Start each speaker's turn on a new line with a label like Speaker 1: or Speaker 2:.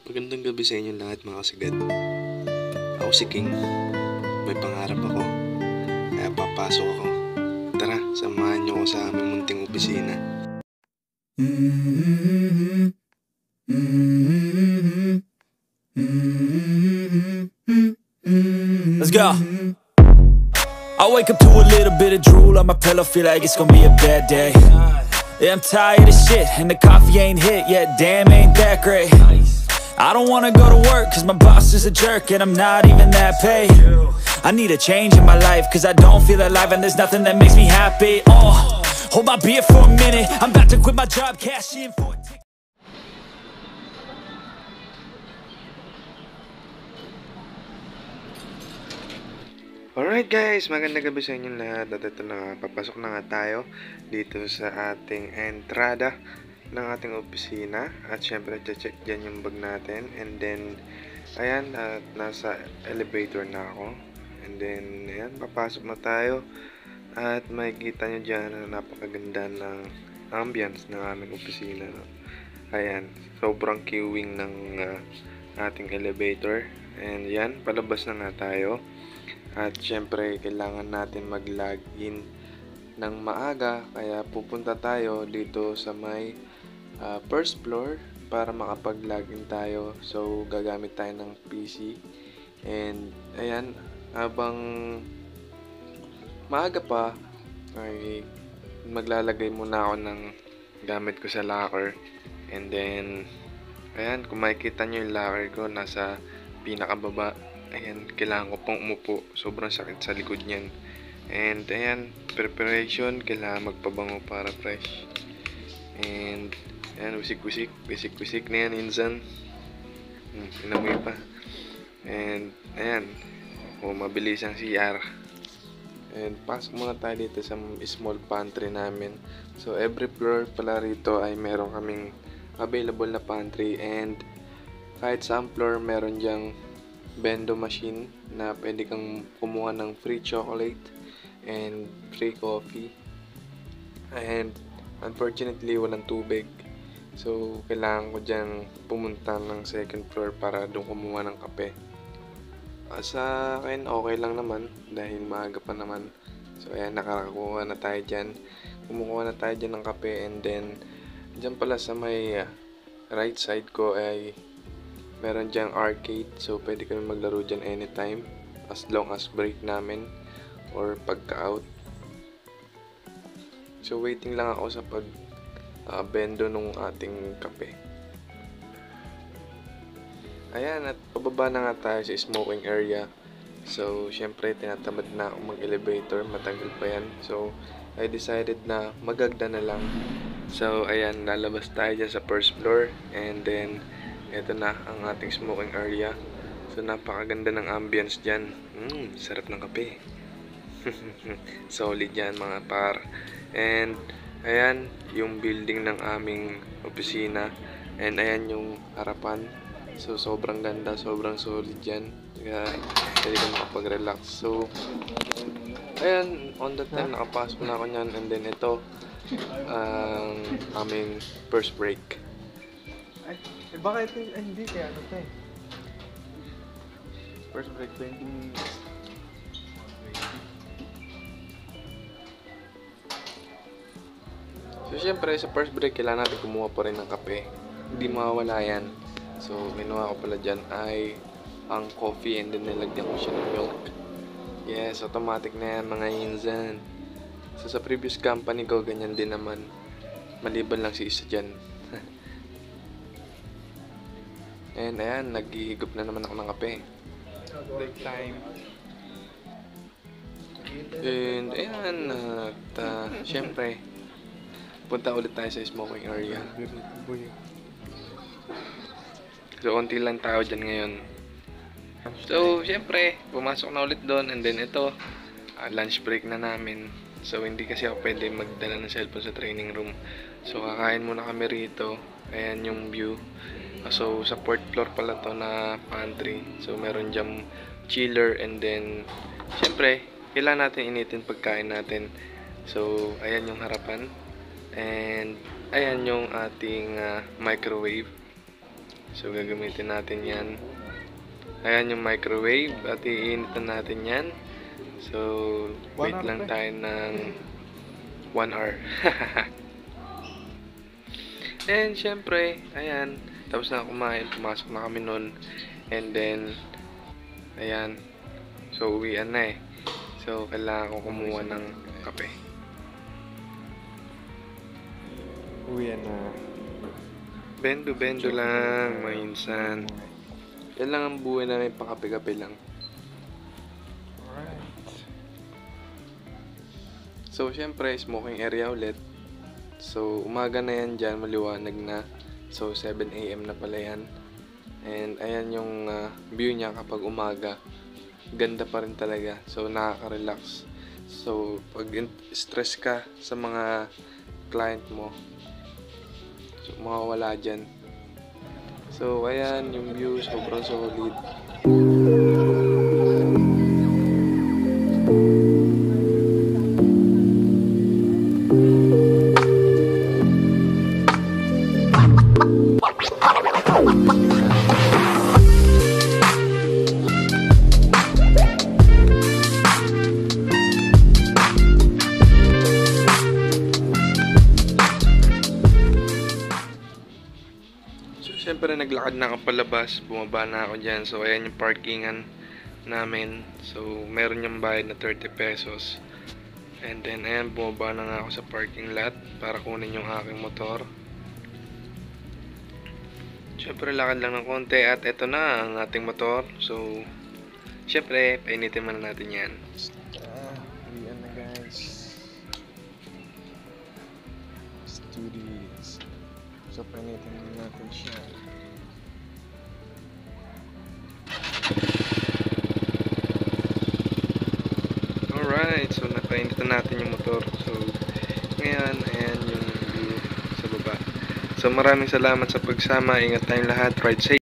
Speaker 1: Magandang gabi sa inyo lahat mga kasigad. Ako si King. May pangarap ako. Kaya papasok ako. Tara, samahan niyo ako sa aming munting opisina.
Speaker 2: Let's go. I wake up to a little bit of drool on my pillow, feel like it's gonna be a bad day. Yeah, I'm tired of shit, and the coffee ain't hit yet, damn, ain't that great. I don't wanna go to work, cause my boss is a jerk, and I'm not even that paid. I need a change in my life, cause I don't feel alive, and there's nothing that makes me happy. Oh, hold my beer for a minute, I'm about to quit my job, cash in for a ticket.
Speaker 1: Alright guys, magandang gabi sa inyo lahat. At ito na nga, papasok na nga tayo dito sa ating entrada ng ating opisina. At syempre, check dyan yung bag natin. And then, ayan, at nasa elevator na ako. And then, ayan, papasok na tayo. At makikita nyo dyan na napakaganda ng ambience ng aming opisina. No? Ayan, sobrang queuing ng ating elevator. And yan, palabas na nga tayo. At syempre, kailangan natin mag-login ng maaga. Kaya pupunta tayo dito sa may first floor para makapag-login tayo. So, gagamit tayo ng PC. And, ayan, habang maaga pa, ay maglalagay muna ako ng gamit ko sa locker. And then, ayan, kung makikita nyo yung locker ko, nasa pinakababa. Ayan, kailangan ko pong umupo. Sobrang sakit sa likod niyan. And, ayan, preparation. Kailangan magpabango para fresh. And, ayan, wisik-wisik. Wisik-wisik na yan, insan. Inamoy pa. And, ayan. Mabilis ang CR. And, pasok muna tayo dito sa small pantry namin. So, every floor pala rito ay meron kaming available na pantry. And, kahit sa floor, meron dyang bendo machine na pwede kang kumuha ng free chocolate and free coffee. And unfortunately walang tubig, so kailangan ko dyan pumunta ng second floor para doon kumuha ng kape. Sa akin okay lang naman dahil maaga pa naman. So ayan, nakakakuha na tayo dyan, kumukuha na tayo dyan ng kape. And then dyan pala sa may right side ko ay meron dyang arcade, so pwede kami maglaro dyan anytime as long as break namin or pagka-out. So waiting lang ako sa bendo nung ating kape. Ayan, at pababa na nga tayo sa smoking area. So syempre tinatamad na ako mag-elevator, matagal pa yan. So I decided na magagda na lang. So ayan, lalabas tayo dyan sa first floor. And then ito na ang ating smoking area. So napakaganda ng ambience dyan. Sarap ng kape. Solid yan mga par. And ayan yung building ng aming opisina. And ayan yung harapan. So sobrang ganda, sobrang solid yan. Kaya pwede ka makapag-relax. So ayan, on the time nakapasok na ako nyan. And then ito ang aming first break.
Speaker 3: Baka ito, hindi kaya ano to eh. First break 20 minutes.
Speaker 1: So syempre sa first break kailangan natin kumuha pa rin ng kape. Hindi mawawala yan. So minuha ko pala dyan ay ang coffee, and then nilagyan ko siya ng milk. Yes, automatic na yan mga insan. So sa previous company ko ganyan din naman. Maliban lang si isa dyan. And ayan, naghihigop na naman ako ng kape.
Speaker 3: Break time.
Speaker 1: And ayan, at syempre, punta ulit tayo sa smoking area. So, konti lang tao dyan ngayon. So, syempre, pumasok na ulit doon. And then ito, lunch break na namin. So, hindi kasi ako pwede magdala ng cellphone sa training room. So, kakain muna kami rito. Ayan yung view. So, sa fourth floor pala to na pantry. So, meron dyang chiller. And then, syempre, kailangan natin initin pagkain natin. So, ayan yung harapan. And, ayan yung ating microwave. So, gagamitin natin yan. Ayan yung microwave at iinitan natin yan. So, wait
Speaker 3: 1 hour
Speaker 1: lang
Speaker 3: pa
Speaker 1: tayo ng 1 hour. And syempre, ayan, tapos na kumain, pumasok na kami nun. And then, ayan, so uwian na eh. So, kailangan ko kumuha ng kape.
Speaker 3: Uwi na.
Speaker 1: Bendo-bendo lang, minsan. Yan lang ang buhay namin, pakape-kape lang.
Speaker 3: Alright.
Speaker 1: So, syempre, smoking area ulit. So, umaga na yan dyan, maliwanag na. So, 7 AM na pala yan. And, ayan yung view niya kapag umaga. Ganda pa rin talaga. So, nakaka-relax. So, pag stress ka sa mga client mo, so, mawawala dyan. So, ayan, yung view, sobrang solid. Siyempre naglakad na ako palabas, bumaba na ako dyan. So ayan yung parkingan namin. So meron yung bayad na 30 pesos. And then ayan, bumaba na nga ako sa parking lot para kunin yung aking motor. Siyempre lakad lang ng konti at eto na ang ating motor. So siyempre painitin muna natin yan.
Speaker 3: Uwian na guys. Studios. So, panitin na natin siya.
Speaker 1: Alright, so napainitan natin yung motor. So, ngayon, ayan yung view sa baba. So, maraming salamat sa pagsama. Ingat tayong lahat. Ride safe.